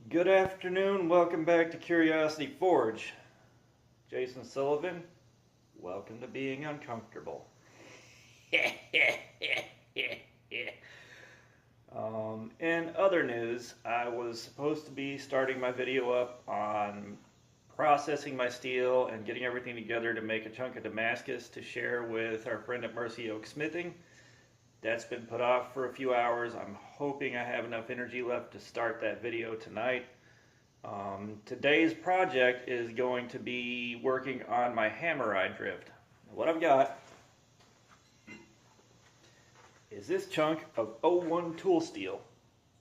Good afternoon, welcome back to Curiosity Forge. Jason Sullivan, welcome to being uncomfortable. In other news, I was supposed to be starting my video up on processing my steel and getting everything together to make a chunk of Damascus to share with our friend at Mercy Oak Smithing. That's been put off for a few hours. I'm hoping I have enough energy left to start that video tonight. Today's project is going to be working on my hammer eye drift. What I've got is this chunk of 01 tool steel,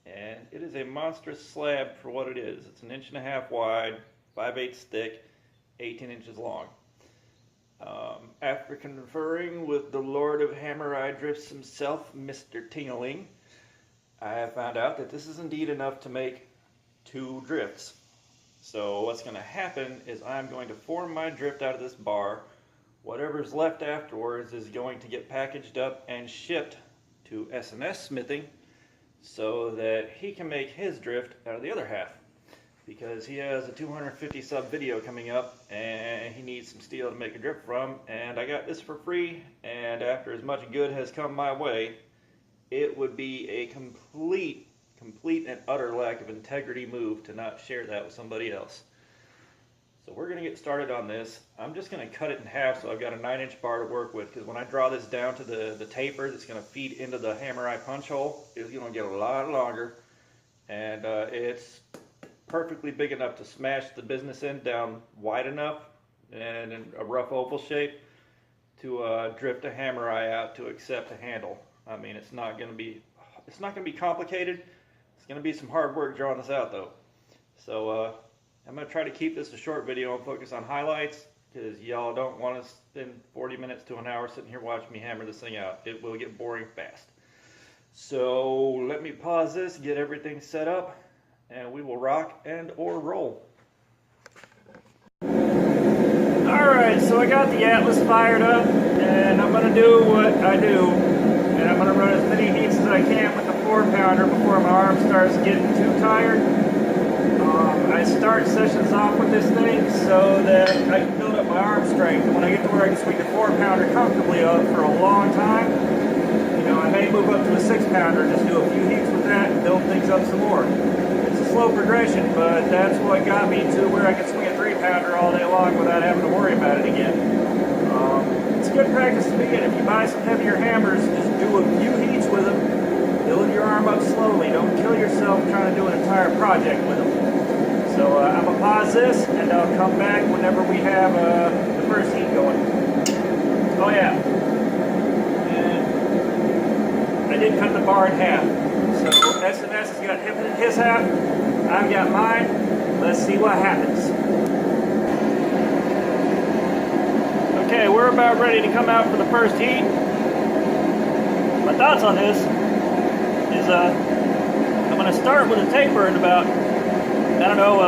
and it is a monstrous slab for what it is. It's 1.5 inches wide, 5/8 thick, 18 inches long. After conferring with the Lord of Hammer Eye Drifts himself, Mr. Tingling, I have found out that this is indeed enough to make 2 drifts. So what's going to happen is I'm going to form my drift out of this bar. Whatever's left afterwards is going to get packaged up and shipped to S&S Smithing so that he can make his drift out of the other half, because he has a 250 sub video coming up and he needs some steel to make a drift from, and I got this for free, and after as much good has come my way, it would be a complete and utter lack of integrity move to not share that with somebody else. So we're going to get started on this. I'm just going to cut it in half so I've got a 9-inch bar to work with, because when I draw this down to the taper that's going to feed into the hammer eye punch hole, it's going to get a lot longer, and it's perfectly big enough to smash the business end down wide enough and in a rough oval shape to drift a hammer eye out to accept a handle. I mean, it's not going to be complicated. It's going to be some hard work drawing this out though. So I'm going to try to keep this a short video and focus on highlights, because y'all don't want to spend 40 minutes to an hour sitting here watching me hammer this thing out. It will get boring fast. So let me pause this, get everything set up, and we will rock and or roll. Alright, so I got the Atlas fired up, and I'm going to do what I do, and I'm going to run as many heats as I can with the 4-pounder before my arm starts getting too tired. I start sessions off with this thing so that I can build up my arm strength, and when I get to where I can swing the 4-pounder comfortably up for a long time, you know, I may move up to a 6-pounder and just do a few heats with that and build things up some more. Slow progression, but that's what got me to where I can swing a 3-pounder all day long without having to worry about it again. It's good practice to begin. If you buy some heavier hammers, just do a few heats with them, build your arm up slowly. Don't kill yourself trying to do an entire project with them. So I'm going to pause this, and I'll come back whenever we have the first heat going. Oh yeah, and I did cut the bar in half. So S&S has got his half, I've got mine. Let's see what happens. Okay, we're about ready to come out for the first heat. My thoughts on this is I'm going to start with a taper at about, I don't know,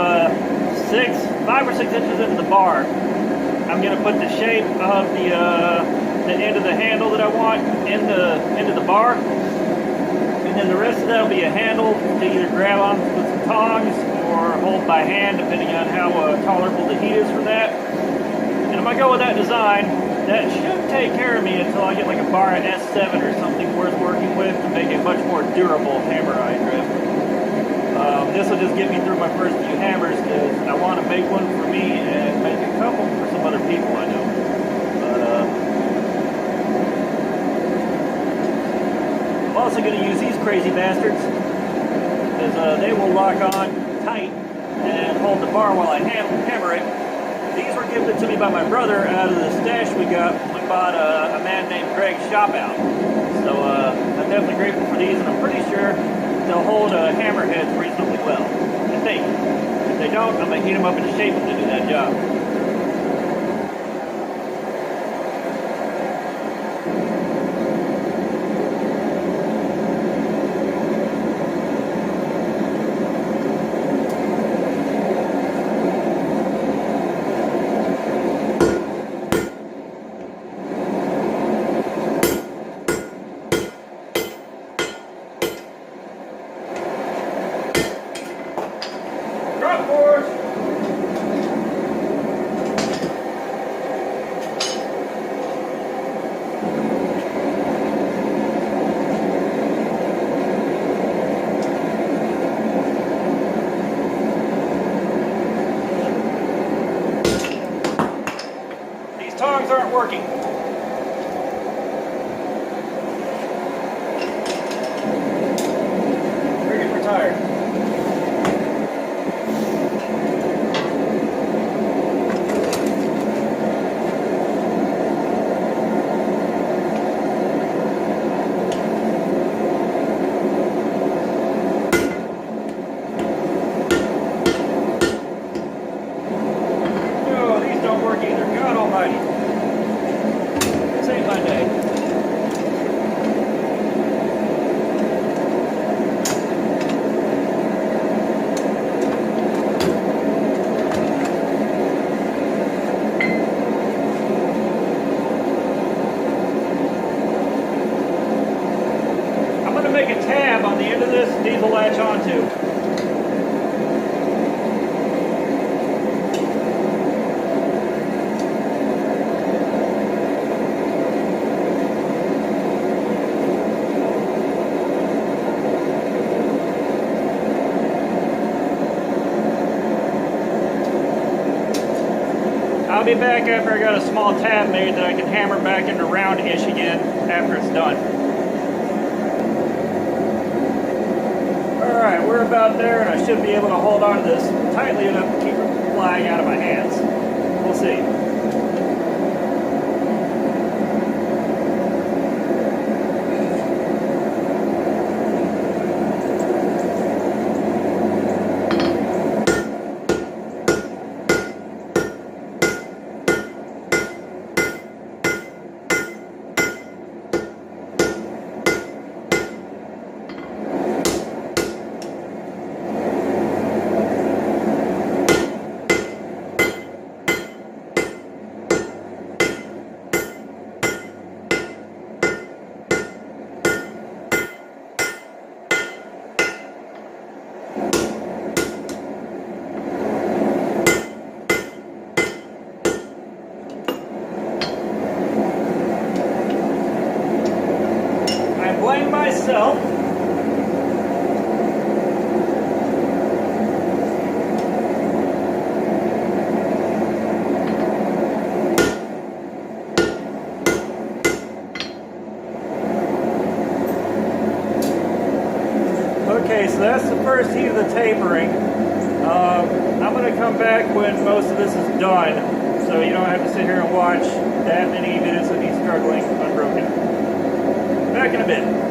5 or 6 inches into the bar. I'm going to put the shape of the end of the handle that I want into the bar. And then the rest of that will be a handle to either grab on with some tongs or hold by hand, depending on how tolerable the heat is for that. And if I go with that design, that should take care of me until I get like a bar at S7 or something worth working with to make a much more durable hammer eye drift. This will just get me through my first few hammers, because I want to make one for me and make a couple for some other people I know. I'm also going to use these crazy bastards, because they will lock on tight and hold the bar while I hammer it. These were gifted to me by my brother out of the stash we got when we bought a man named Greg's shop out. So I'm definitely grateful for these, and I'm pretty sure they'll hold hammerheads reasonably well. I think. If they don't, I'm going to heat them up into shape to do that job. working. We're getting retired. No, these don't work either. God almighty. This ain't my day. I'm going to make a tab on the end of this these will latch onto. I'll be back after I got a small tab made that I can hammer back into round-ish again after it's done. Alright, we're about there and I should be able to hold on to this tightly enough to keep it flying out of my hands. We'll see. Blame myself. Okay, so that's the first heat of the tapering. I'm going to come back when most of this is done, so you don't have to sit here and watch that many minutes of me struggling unbroken. Back in a bit.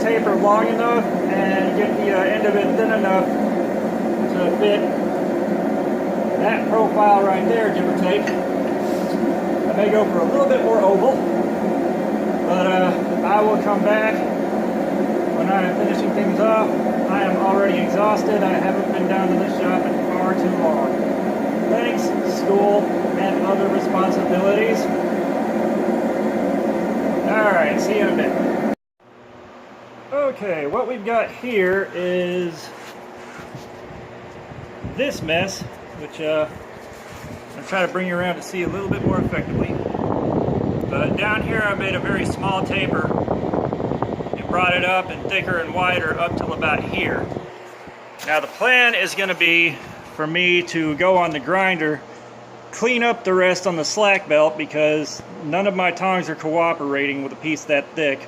taper long enough and get the end of it thin enough to fit that profile right there, give or take. I may go for a little bit more oval, but I will come back when I am finishing things off. I am already exhausted. I haven't been down to this shop in far too long. Thanks, school, and other responsibilities. Alright, see you in a bit. Okay, what we've got here is this mess, which I'm trying to bring you around to see a little bit more effectively. Down here I made a very small taper and brought it up and thicker and wider up till about here. Now the plan is going to be for me to go on the grinder, clean up the rest on the slack belt because none of my tongs are cooperating with a piece that thick.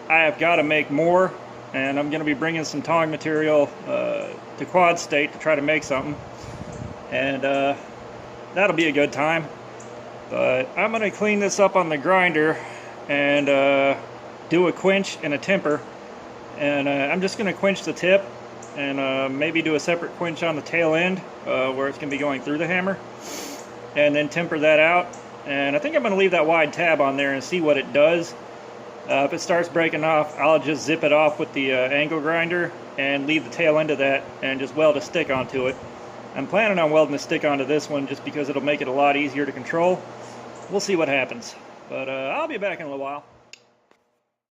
I have got to make more, and I'm going to be bringing some tong material to Quad State to try to make something, and that'll be a good time. But I'm going to clean this up on the grinder and do a quench and a temper, and I'm just going to quench the tip and maybe do a separate quench on the tail end where it's going to be going through the hammer, and then temper that out. And I think I'm going to leave that wide tab on there and see what it does. If it starts breaking off, I'll just zip it off with the angle grinder and leave the tail end of that and just weld a stick onto it. I'm planning on welding a stick onto this one just because it'll make it a lot easier to control. We'll see what happens, but I'll be back in a little while.